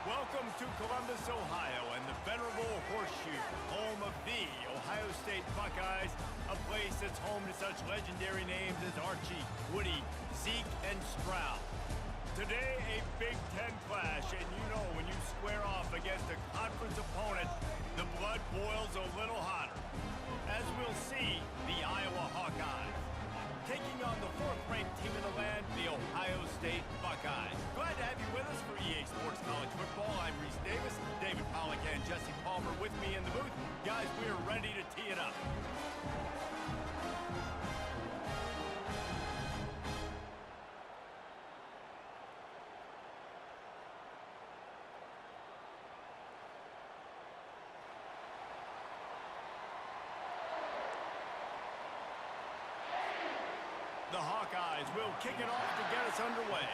Welcome to Columbus, Ohio, and the venerable Horseshoe, home of the Ohio State Buckeyes, a place that's home to such legendary names as Archie, Woody, Zeke, and Stroud. Today, a Big Ten clash, and you know when you square off against a conference opponent, the blood boils a little hotter. As we'll see, the Iowa Hawkeyes taking on the fourth-ranked team in the land, the Ohio State Buckeyes. Glad to have you with us for EA Sports College Football. I'm Reese Davis, David Pollack, and Jesse Palmer with me in the booth. Guys, we are ready to tee it up. The Hawkeyes will kick it off to get us underway.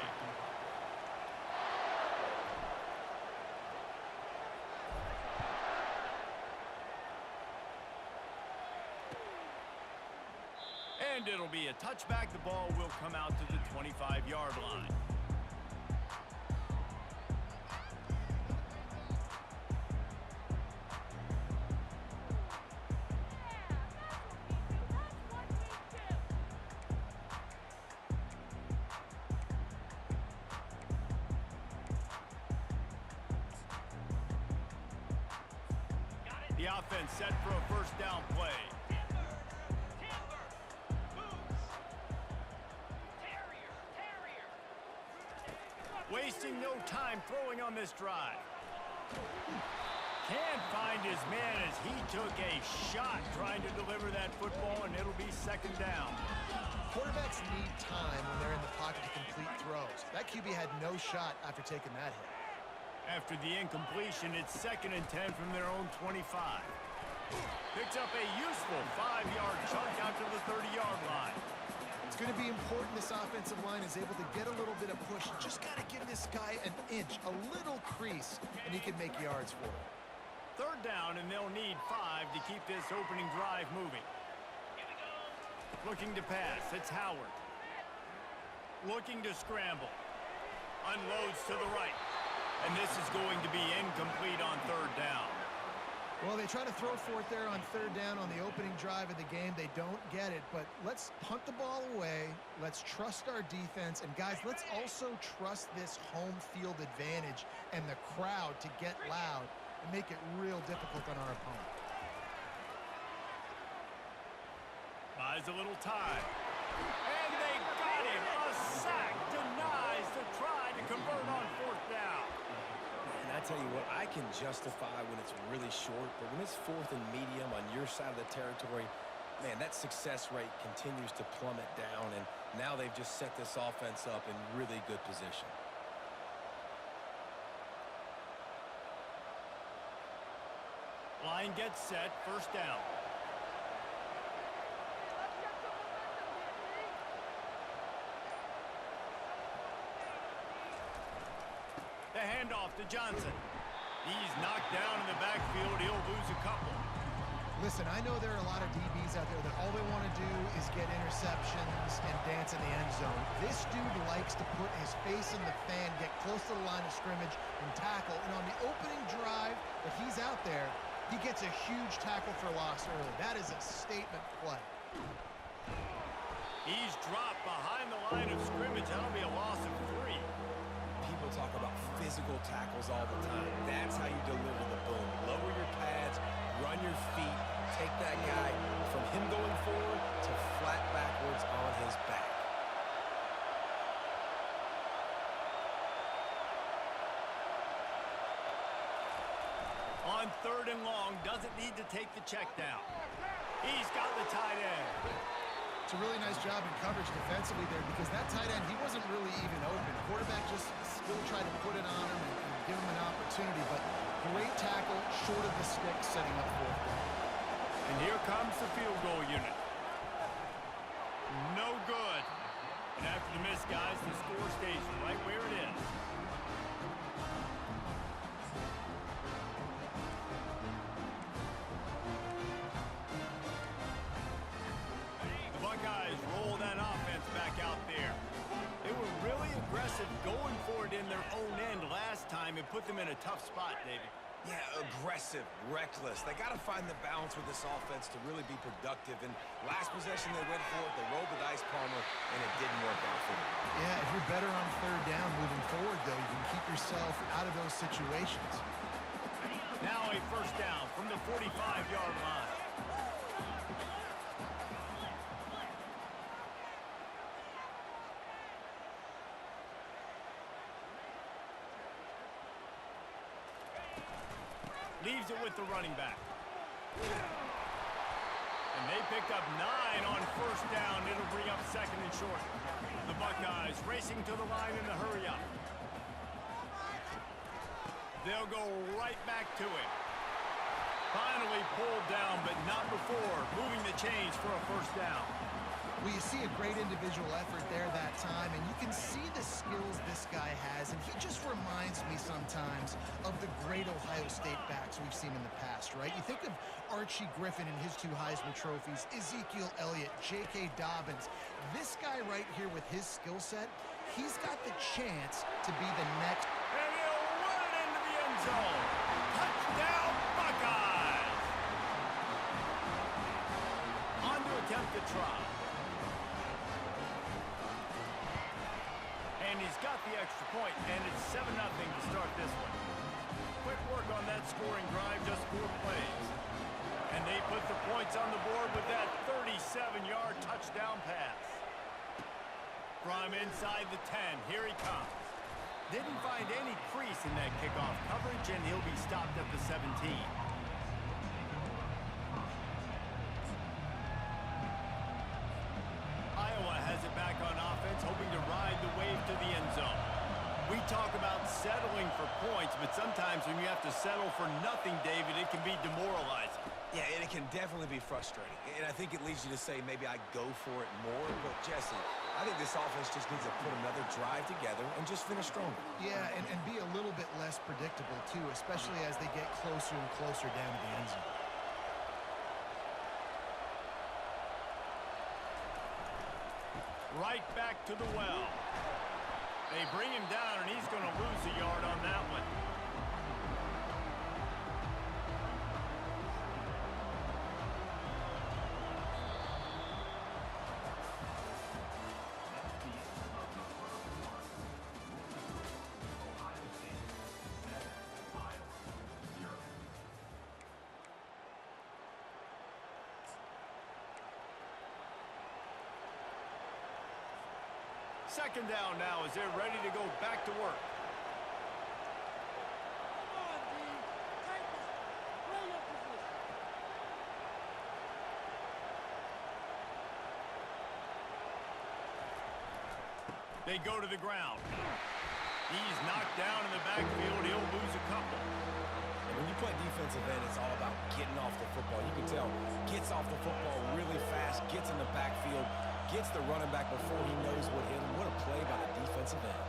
And it'll be a touchback. The ball will come out to the 25-yard line. The offense set for a first down play. Wasting no time throwing on this drive. Can't find his man as he took a shot trying to deliver that football, and it'll be second down. Quarterbacks need time when they're in the pocket to complete throws. That QB had no shot after taking that hit. After the incompletion, it's 2nd and 10 from their own 25. Picks up a useful 5-yard chunk out to the 30-yard line. It's going to be important this offensive line is able to get a little bit of push. Just got to give this guy an inch, a little crease, and he can make yards for it. Third down, and they'll need 5 to keep this opening drive moving. Looking to pass, it's Howard. Looking to scramble. Unloads to the right. And this is going to be incomplete on third down. Well, they try to throw for it there on third down on the opening drive of the game. They don't get it, but let's punt the ball away. Let's trust our defense. And, guys, let's also trust this home field advantage and the crowd to get loud and make it real difficult on our opponent. Buys a little time. And they got him. A sack denies the try to convert on fourth down. And I tell you what, I can justify when it's really short, but when it's 4th and medium on your side of the territory, man, that success rate continues to plummet down, and now they've just set this offense up in really good position. Line gets set, first down. The handoff to Johnson. He's knocked down in the backfield. He'll lose a couple. Listen, I know there are a lot of DBs out there that all they want to do is get interceptions and dance in the end zone. This dude likes to put his face in the fan, get close to the line of scrimmage, and tackle. And on the opening drive that he's out there, he gets a huge tackle for loss early. That is a statement play. He's dropped behind the line of scrimmage. That'll be a loss of 3. People talk about physical tackles all the time. That's how you deliver the boom. Lower your pads, run your feet, take that guy from him going forward to flat backwards on his back. On third and long, doesn't need to take the check down. He's got the tight end. It's a really nice job in coverage defensively there because that tight end, he wasn't really even open. Quarterback just still tried to put it on him and give him an opportunity, but great tackle, short of the stick, setting up fourth down. And here comes the field goal unit. No good. And after the miss, guys, the score stays right where it is. The Buckeyes roll that offense back out there. They were really aggressive going for it in their own end last time and put them in a tough spot, David. Yeah, aggressive, reckless. They got to find the balance with this offense to really be productive. And last possession they went for it, they rolled the dice, Palmer, and it didn't work out for them. Yeah, if you're better on third down moving forward, though, you can keep yourself out of those situations. Now a first down from the 45-yard line. Leaves it with the running back. And they picked up 9 on first down. It'll bring up second and short. The Buckeyes racing to the line in the hurry up. They'll go right back to it. Finally pulled down, but not before moving the chains for a first down. Well, you see a great individual effort there that time, and you can see the skills this guy has, and he just reminds me sometimes of the great Ohio State backs we've seen in the past, right? You think of Archie Griffin and his 2 Heisman trophies, Ezekiel Elliott, J.K. Dobbins. This guy right here with his skill set, he's got the chance to be the next. And he'll run it into the end zone. Touchdown, Buckeyes! On to attempt the try. And he's got the extra point, and it's 7-0 to start this one. Quick work on that scoring drive, just 4 plays. And they put the points on the board with that 37-yard touchdown pass. From inside the 10, here he comes. Didn't find any crease in that kickoff coverage, and he'll be stopped at the 17. Iowa has it back on offense, hoping to ride the wave to the end zone. We talk about settling for points, but sometimes when you have to settle for nothing, David, it can be demoralizing. Yeah, and it can definitely be frustrating. And I think it leads you to say maybe I go for it more. But, Jesse, I think this offense just needs to put another drive together and just finish stronger. Yeah, and be a little bit less predictable, too, especially as they get closer and closer down to the end zone. Right back to the well. They bring him down, and he's going to lose a yard on that one. Second down now as they're ready to go back to work. They go to the ground. He's knocked down in the backfield. He'll lose a couple. And when you play defensive end, it's all about getting off the football. You can tell, gets off the football really fast, gets in the backfield, gets the running back before he knows what hit him. What a play by the defensive end.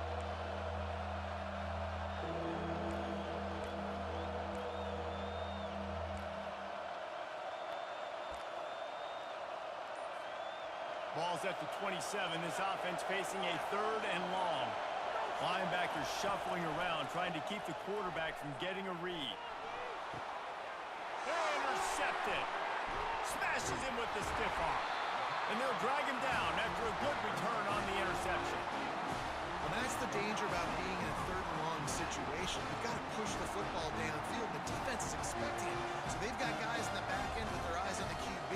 Ball's at the 27. This offense facing a 3rd and long. Linebackers shuffling around, trying to keep the quarterback from getting a read. Intercepted. Smashes him with the stiff arm. And they'll drag him down after a good return on the interception. Well, that's the danger about being in a 3rd and long situation. You've got to push the football downfield. The defense is expecting it. So they've got guys in the back end with their eyes on the QB.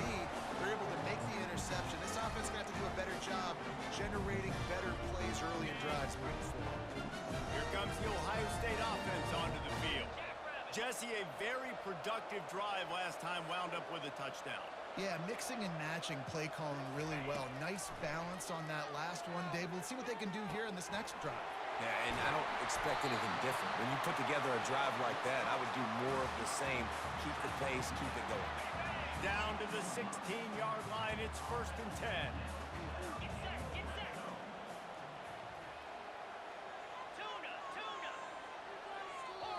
They're able to make the interception. This offense is going to have to do a better job generating better plays early in drives moving forward. Here comes the Ohio State offense onto the field. Jesse, a very productive drive last time, wound up with a touchdown. Yeah, mixing and matching play calling really well. Nice balance on that last one, Dave. Let's see what they can do here in this next drive. Yeah, and I don't expect anything different. When you put together a drive like that, I would do more of the same. Keep the pace, keep it going. Down to the 16-yard line, it's 1st and 10.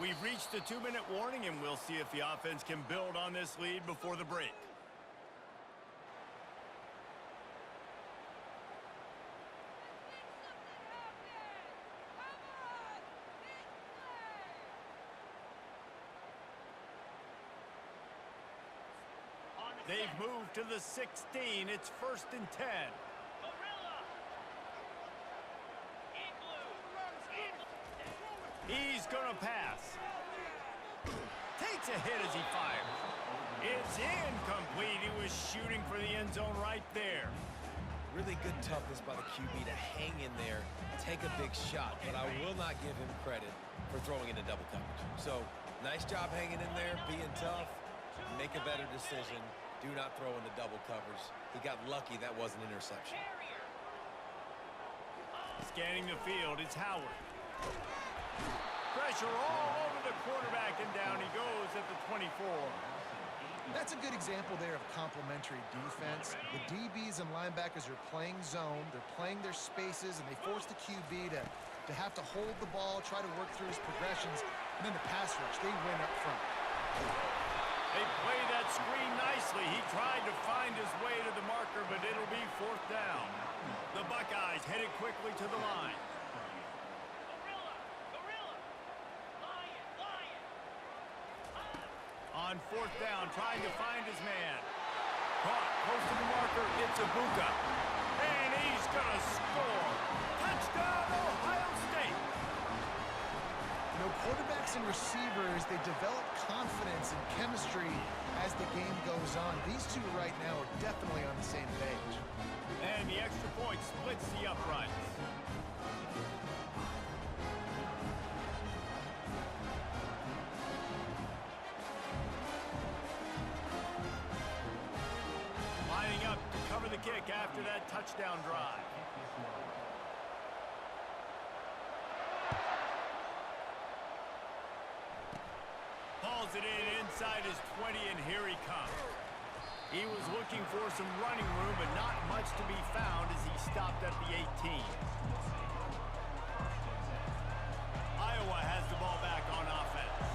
We've reached the 2-minute warning, and we'll see if the offense can build on this lead before the break. They've moved to the 16. It's 1st and 10. He's going to pass. Takes a hit as he fires. It's incomplete. He was shooting for the end zone right there. Really good toughness by the QB to hang in there, take a big shot, but I will not give him credit for throwing into double coverage. So, nice job hanging in there, being tough, make a better decision. Do not throw into double coverage. He got lucky that was an interception. Scanning the field, it's Howard. Pressure all over the quarterback, and down he goes at the 24. That's a good example there of complementary defense. The DBs and linebackers are playing zone, they're playing their spaces, and they force the QB to have to hold the ball, try to work through his progressions, and then the pass rush, they win up front. They play that screen nicely. He tried to find his way to the marker, but it'll be 4th down. The Buckeyes headed quickly to the line. On 4th down, trying to find his man. Caught close to the marker, it's Ibuka. And he's going to score. Touchdown, Ohio State. You know, quarterbacks and receivers, they develop confidence and chemistry as the game goes on. These two right now are definitely on the same page. And the extra point splits the uprights. Lining up to cover the kick after that touchdown drive. Hauls it in inside his 20, and here he comes. He was looking for some running room, but not much to be found as he stopped at the 18. Iowa has the ball back on offense.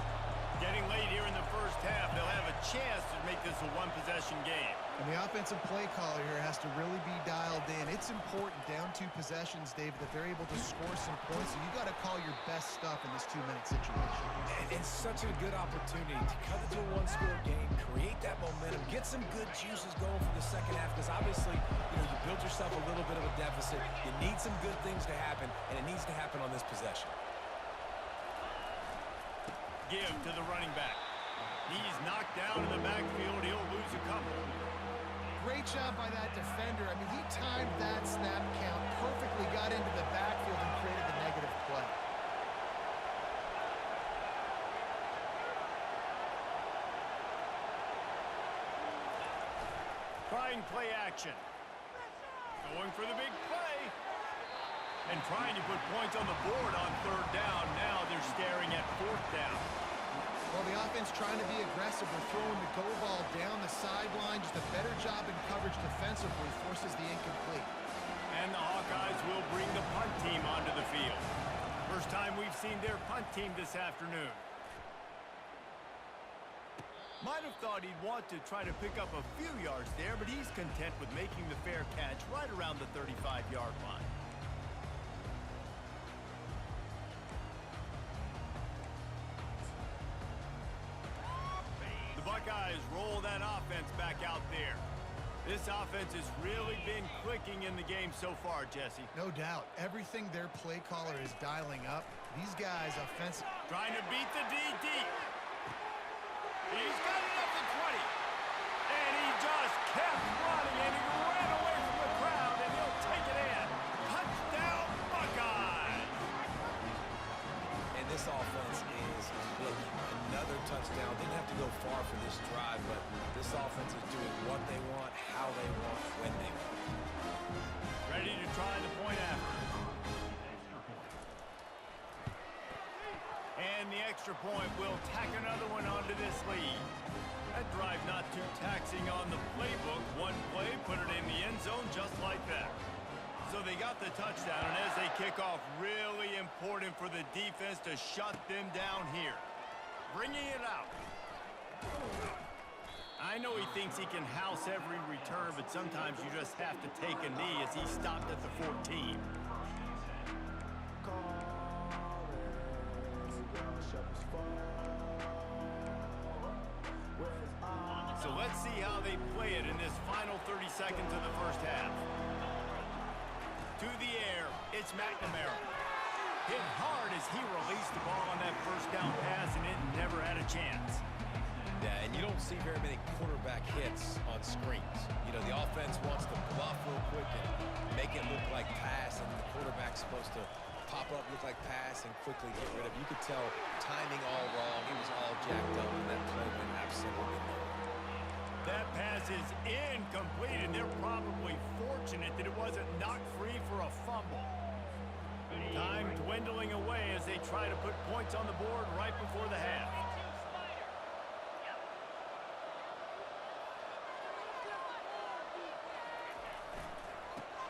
Getting late here in the first half, they'll have a chance to make this a one-possession game. And the offensive play caller here has to really be dialed in. It's important down 2 possessions, David, that they're able to score some points. So you got to call your best stuff in this 2-minute situation. And it's such a good opportunity to cut into a one-score game, create that momentum, get some good juices going for the second half, because obviously, you built yourself a little bit of a deficit. You need some good things to happen, and it needs to happen on this possession. Give to the running back. He's knocked down in the backfield. He'll lose a couple. Great job by that defender. I mean, he timed that snap count perfectly, got into the backfield and created the negative play. Trying play action. Going for the big play. And trying to put points on the board on 3rd down. Now they're staring at 4th down. Well, the offense trying to be aggressive. They're throwing the go ball down the sideline. Just a better job in coverage defensively forces the incomplete. And the Hawkeyes will bring the punt team onto the field. First time we've seen their punt team this afternoon. Might have thought he'd want to try to pick up a few yards there, but he's content with making the fair catch right around the 35-yard line. The Buckeyes roll that offense back out there. This offense has really been clicking in the game so far, Jesse. No doubt. Everything their play caller is dialing up. These guys offensive. Trying to beat the DD. He's got it up to 20. And he just kept running, and he ran away from the crowd, and he'll take it in. Touchdown, Buckeyes. And this offense is clicking. Another touchdown. Didn't have to go far for this drive, but this offense is doing what they want, how they want, when they want. Ready to try the point after. And the extra point will tack another one onto this lead. That drive not too taxing on the playbook. One play, put it in the end zone just like that. So they got the touchdown, and as they kick off, really important for the defense to shut them down here. Bringing it out. I know he thinks he can house every return, but sometimes you just have to take a knee as he stopped at the 14. So So let's see how they play it in this final 30 seconds of the first half. To the air, it's McNamara. Hit hard as he released the ball on that first down pass, and it never had a chance. Yeah, and you don't see very many quarterback hits on screens. You know, the offense wants to bluff real quick and make it look like pass, and the quarterback's supposed to pop up, look like pass, and quickly get rid of it. You could tell timing all wrong. He was all jacked up, and that play went absolutely nowhere. That pass is incomplete, and they're probably fortunate that it wasn't knocked free for a fumble. Time dwindling away as they try to put points on the board right before the half.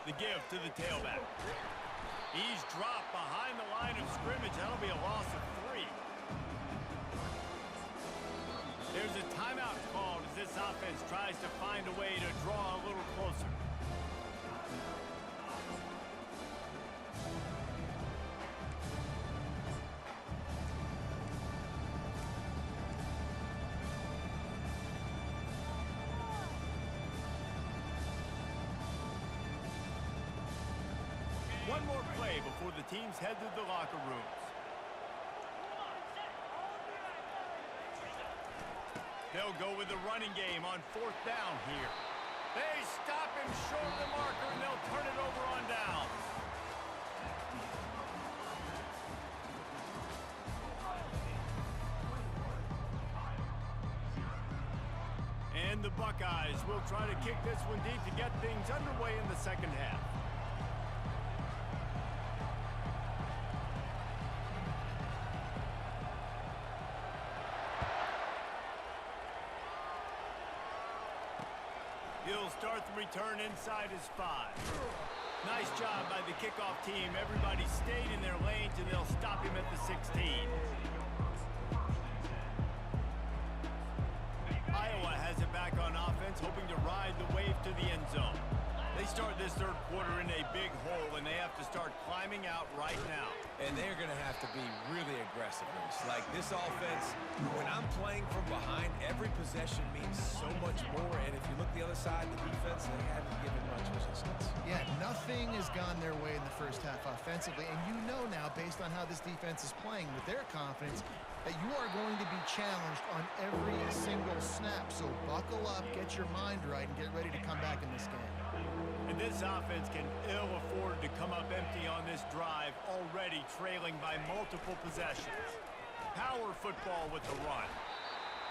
The give to the tailback. He's dropped behind the line of scrimmage. That'll be a loss of 3. There's a timeout called as this offense tries to find a way to draw a little closer. One more play before the teams head to the locker rooms. They'll go with the running game on 4th down here. They stop him short of the marker, and they'll turn it over on downs. And the Buckeyes will try to kick this one deep to get things underway in the second half. He'll start the return inside his 5. Nice job by the kickoff team. Everybody stayed in their lanes, and they'll stop him at the 16. Iowa has it back on offense, hoping to ride the wave to the end zone. They start this third quarter in a big hole, and they have to start climbing out right now. And they're going to have to be really aggressive. Like this offense, when I'm playing from behind, every possession means so much more. And if you look the other side, the defense, they haven't given much resistance. Yeah, nothing has gone their way in the first half offensively. And you know now, based on how this defense is playing with their confidence, that you are going to be challenged on every single snap. So buckle up, get your mind right, and get ready to come back in this game. And this offense can ill afford to come up empty on this drive, already trailing by multiple possessions. Power football with the run.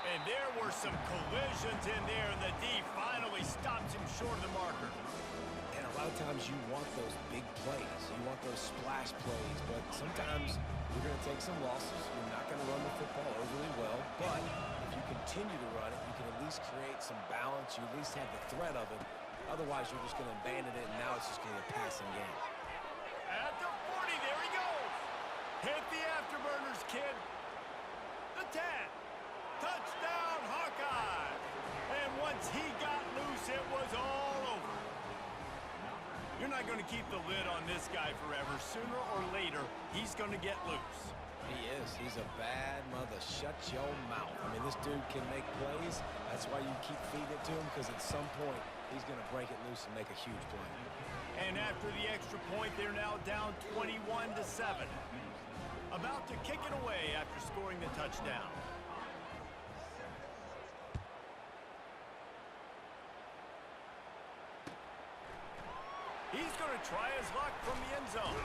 And there were some collisions in there, and the D finally stops him short of the marker. And a lot of times you want those big plays. You want those splash plays, but sometimes you're going to take some losses. You're not going to run the football overly well, but if you continue to run it, you can at least create some balance. You at least have the threat of it. Otherwise, you're just going to abandon it, and now it's just going to be a passing game. At the 40, there he goes. Hit the afterburners, kid. The 10. Touchdown, Hawkeyes. And once he got loose, it was all over. You're not going to keep the lid on this guy forever. Sooner or later, he's going to get loose. He is. He's a bad mother. Shut your mouth. I mean, this dude can make plays. That's why you keep feeding it to him, because at some point, he's going to break it loose and make a huge play. And after the extra point, they're now down 21-7. About to kick it away after scoring the touchdown. He's going to try his luck from the end zone.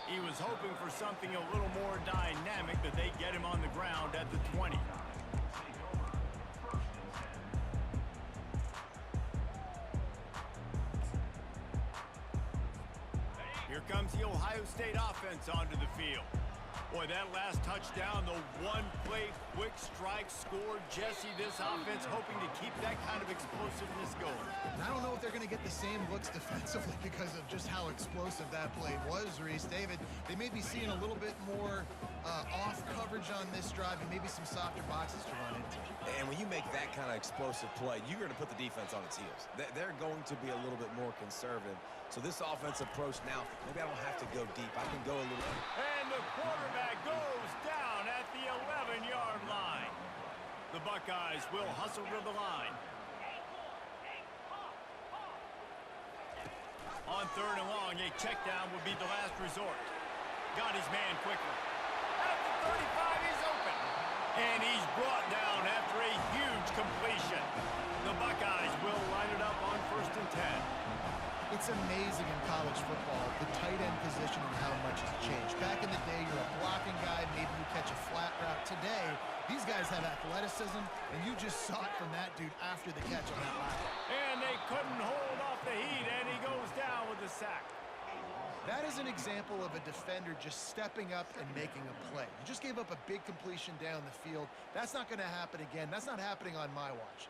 He was hoping for something a little more dynamic, but they get him on the ground at the 20. Here comes the Ohio State offense onto the field. Boy, that last touchdown, the one-play quick strike score. Jesse, this offense hoping to keep that kind of explosiveness going. And I don't know if they're going to get the same looks defensively because of just how explosive that play was, Reese. David, they may be seeing a little bit more off coverage on this drive and maybe some softer boxes to run into. And when you make that kind of explosive play, you're going to put the defense on its heels. They're going to be a little bit more conservative. So this offense approach now, maybe I don't have to go deep. I can go a little. And the quarterback goes down at the 11-yard line. The Buckeyes will hustle to the line. On 3rd and long, a check down would be the last resort. Got his man quickly. At the 35, he's open. And he's brought down after a huge completion. The Buckeyes will line it up on 1st and 10. It's amazing in college football, the tight end position and how much has changed. Back in the day, you're a blocking guy, maybe you catch a flat route. Today, these guys have athleticism, and you just saw it from that dude after the catch on that last one. And they couldn't hold off the heat, and he goes down with the sack. That is an example of a defender just stepping up and making a play. You just gave up a big completion down the field. That's not going to happen again. That's not happening on my watch.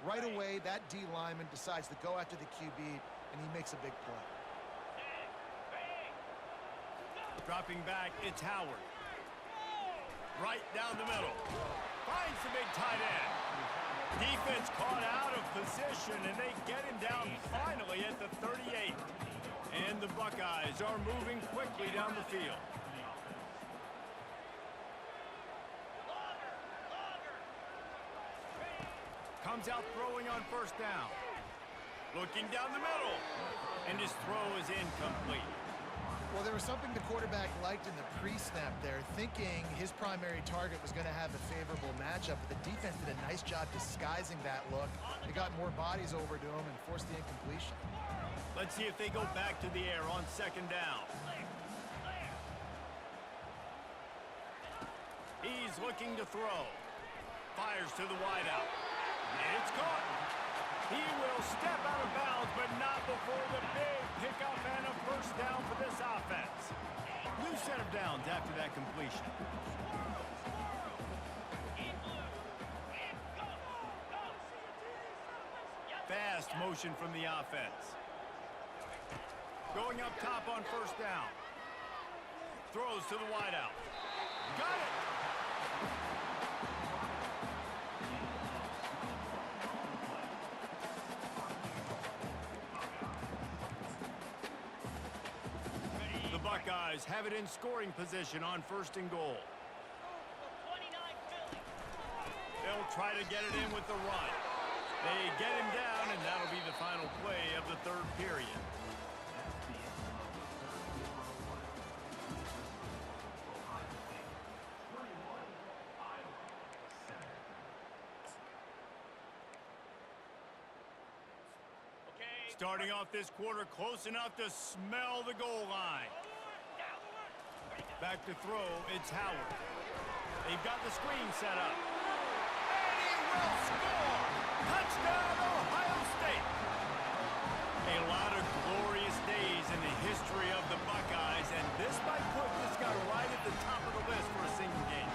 Right away, that D lineman decides to go after the QB, and he makes a big play. Dropping back, it's Howard. Right down the middle. Finds the big tight end. Defense caught out of position, and they get him down finally at the 38. And the Buckeyes are moving quickly down the field. Comes out throwing on 1st down. Looking down the middle. And his throw is incomplete. Well, there was something the quarterback liked in the pre-snap there, thinking his primary target was going to have a favorable matchup, but the defense did a nice job disguising that look. They got more bodies over to him and forced the incompletion. Let's see if they go back to the air on 2nd down. He's looking to throw. Fires to the wideout. It's caught. He will step out of bounds, but not before the big pickup and a 1st down for this offense. New set of downs after that completion. Fast motion from the offense. Going up top on 1st down. Throws to the wideout. Got it! The Buckeyes have it in scoring position on 1st and goal. They'll try to get it in with the run. They get him down, and that'll be the final play of the 3rd period. Starting off this quarter close enough to smell the goal line. Back to throw, it's Howard. They've got the screen set up. And he will score! Touchdown, Ohio State! A lot of glorious days in the history of the Buckeyes, and this might put this guy right at the top of the list for a single game.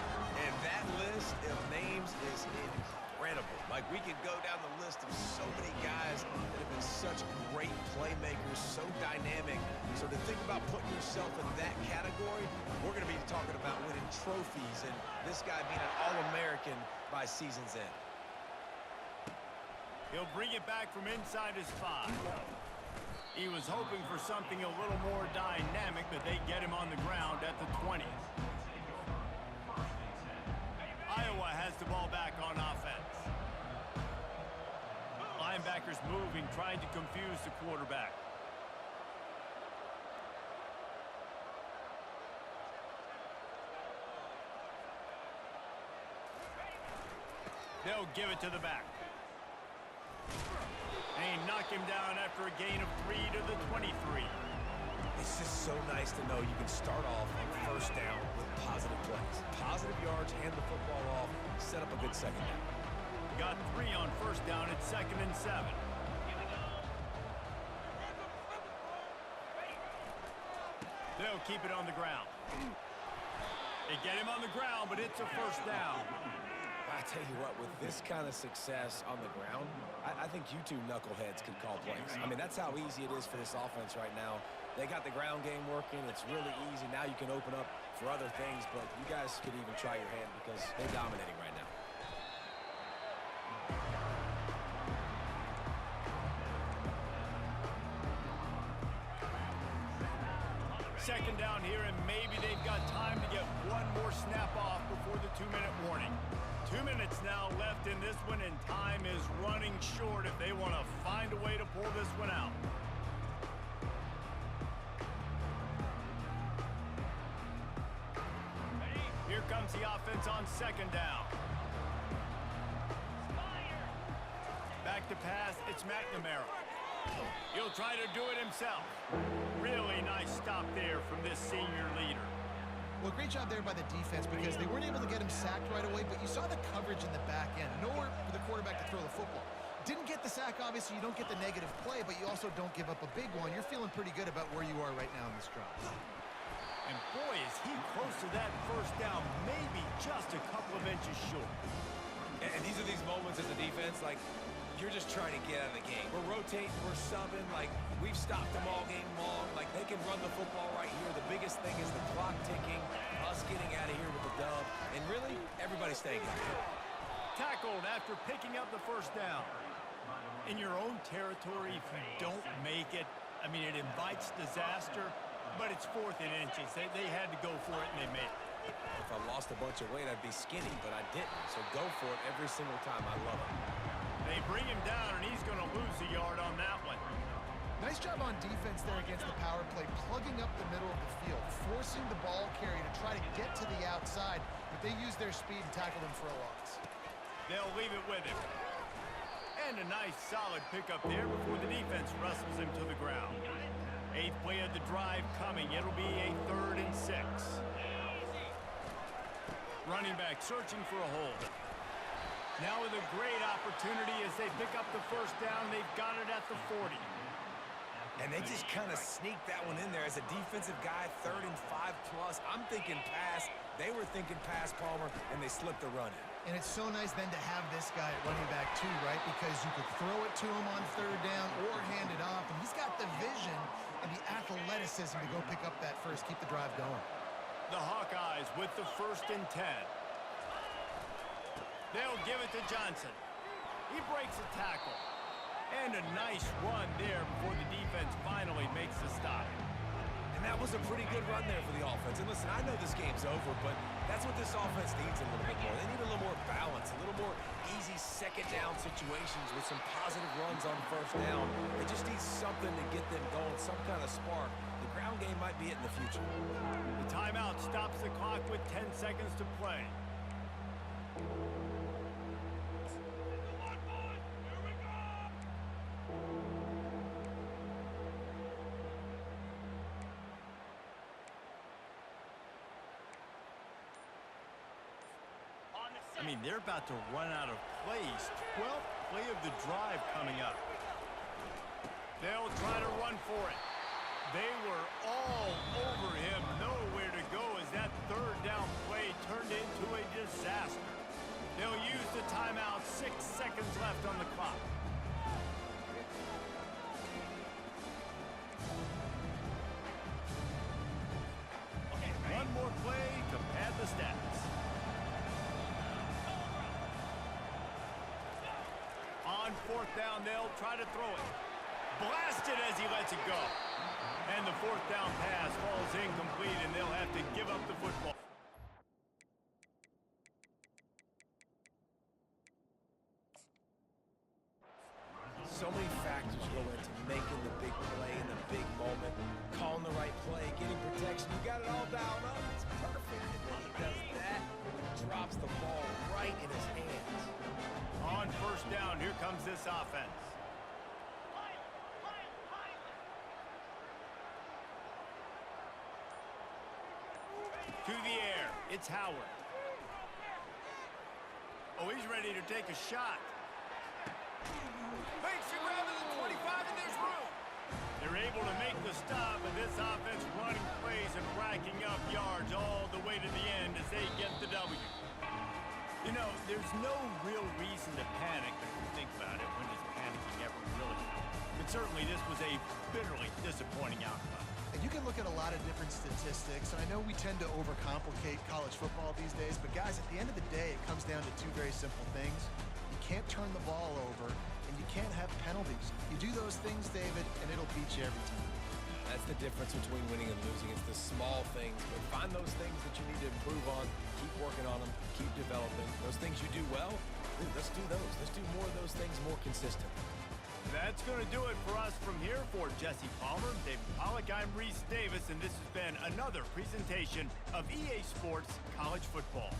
And that list of names is incredible. Like, we could go down the list of so many guys that have been such great playmakers, so dynamic. So to think about putting yourself in that category, we're going to be talking about winning trophies and this guy being an All-American by season's end. He'll bring it back from inside his 5. He was hoping for something a little more dynamic, but they get him on the ground at the 20. Iowa has the ball back on offense. Linebackers moving, trying to confuse the quarterback. They'll give it to the back. They knock him down after a gain of 3 to the 23. It's just so nice to know you can start off on 1st down with positive plays. Positive yards, hand the football off, set up a good 2nd down. Got 3 on 1st down at 2nd and 7. They'll keep it on the ground. They get him on the ground, but it's a 1st down. I tell you what, with this kind of success on the ground, I think you two knuckleheads can call plays. I mean, that's how easy it is for this offense right now. They got the ground game working. It's really easy. Now you can open up for other things, but you guys could even try your hand because they're dominating right now. 2nd down here, and maybe they've got time to get one more snap off before the 2-minute warning. 2 minutes now left in this one, and time is running short if they want to find a way to pull this one out. Here comes the offense on second down. Back to pass, it's McNamara. He'll try to do it himself. Really nice stop there from this senior leader. Well, great job there by the defense because they weren't able to get him sacked right away, but you saw the coverage in the back end. Nowhere for the quarterback to throw the football. Didn't get the sack, obviously. You don't get the negative play, but you also don't give up a big one. You're feeling pretty good about where you are right now in this drive. And boy, is he close to that first down, maybe just a couple of inches short. And these are these moments as a defense, like, you're just trying to get out of the game. We're rotating, we're subbing, like, we've stopped them all game long. Like, they can run the football right here. The biggest thing is the clock ticking, us getting out of here with the dub, and really, everybody staying in here. Tackled after picking up the first down. In your own territory, if you don't make it, I mean, it invites disaster, but it's 4th and inches. They had to go for it, and they made it. If I lost a bunch of weight, I'd be skinny, but I didn't. So go for it every single time. I love it. They bring him down, and he's going to lose a yard on that one. Nice job on defense there against the power play, plugging up the middle of the field, forcing the ball carrier to try to get to the outside, but they used their speed and tackled him for a loss. They'll leave it with him. And a nice, solid pickup there before the defense wrestles him to the ground. 8th play of the drive coming. It'll be a 3rd and 6. Running back searching for a hold. Now with a great opportunity as they pick up the first down. They've got it at the 40. And they just kind of sneaked that one in there as a defensive guy, 3rd and 5+. I'm thinking pass. They were thinking pass, Palmer, and they slipped the run in. And it's so nice then to have this guy at running back too, right? Because you could throw it to him on 3rd down or hand it off. And he's got the vision and the athleticism to go pick up that first, keep the drive going. The Hawkeyes with the 1st and 10. They'll give it to Johnson. He breaks a tackle. And a nice run there before the defense finally makes the stop. And that was a pretty good run there for the offense. And listen, I know this game's over, but that's what this offense needs a little bit more. They need a little more balance, a little more easy second down situations with some positive runs on 1st down. They just need something to get them going, some kind of spark. The ground game might be it in the future. The timeout stops the clock with 10 seconds to play. I mean, they're about to run out of plays. 12th play of the drive coming up. They'll try to run for it. They were all over him. Nowhere to go as that 3rd down play turned into a disaster. They'll use the timeout. 6 seconds left on the clock. One more play to pad the stats. On 4th down, they'll try to throw it. Blasted as he lets it go. And the 4th down pass falls incomplete, and they'll have to give up the football. So many factors go into making the big play in the big moment, calling the right play, getting protection. You got it all dialed up. It's perfect. And when he does that, drops the ball right in his hands. On 1st down, here comes this offense. To the air, it's Howard. Oh, he's ready to take a shot. Makes a grab at the 25, and there's room. They're able to make the stop, and this offense running plays and racking up yards all the way to the end as they get the W. You know, there's no real reason to panic if you think about it. When does panicking ever really help? But certainly this was a bitterly disappointing outcome. And you can look at a lot of different statistics, and I know we tend to overcomplicate college football these days, but guys, at the end of the day, it comes down to 2 very simple things. You can't turn the ball over, and you can't have penalties. You do those things, David, and it'll beat you every time. That's the difference between winning and losing. It's the small things, but find those things that you need to improve on, keep working on them, keep developing. Those things you do well, dude, let's do those. Let's do more of those things more consistently. That's going to do it for us from here. For Jesse Palmer, David Pollack, I'm Reese Davis, and this has been another presentation of EA Sports College Football.